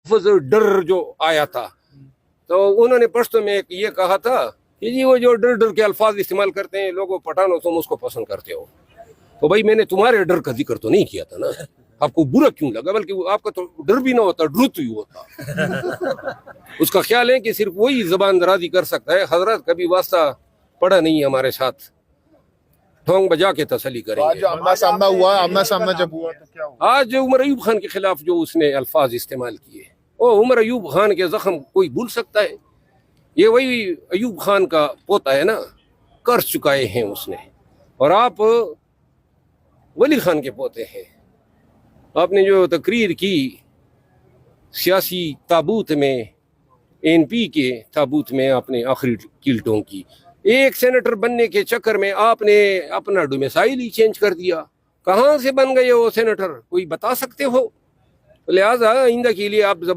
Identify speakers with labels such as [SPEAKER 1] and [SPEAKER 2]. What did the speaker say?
[SPEAKER 1] لفظ ڈر جو آیا تھا تو انہوں نے پشتو میں یہ کہا تھا کہ جی وہ جو ڈر ڈر کے الفاظ استعمال کرتے ہیں لوگوں پٹھانوں تم اس کو پسند کرتے ہو. تو بھائی میں نے تمہارے ڈر کا ذکر تو نہیں کیا تھا نا, آپ کو برا کیوں لگا؟ بلکہ آپ کا تو ڈر بھی نہ ہوتا, ڈرت ہی ہوتا. اس کا خیال ہے کہ صرف وہی زبان درازی کر سکتا ہے. حضرت کبھی واسطہ پڑا نہیں ہمارے ساتھ, ٹھونگ بجا کے تسلی کریں گے.
[SPEAKER 2] آمنا سامنا ہوا, آمنا سامنا جب ہوا تو کیا ہوا؟
[SPEAKER 1] آج عمر ایوب خان کے خلاف جو اس نے الفاظ استعمال کیے, وہ عمر ایوب خان کے زخم کوئی بھول سکتا ہے؟ یہ وہی ایوب خان کا پوتا ہے نا, کر چکائے ہیں اس نے, اور آپ ولی خان کے پوتے ہیں. آپ نے جو تقریر کی سیاسی تابوت میں, این پی کے تابوت میں آپ نے آخری کیلٹوں کی, ایک سینیٹر بننے کے چکر میں آپ نے اپنا ڈومیسائل ہی چینج کر دیا. کہاں سے بن گئے وہ سینیٹر, کوئی بتا سکتے ہو؟ لہٰذا آئندہ کے لیے آپ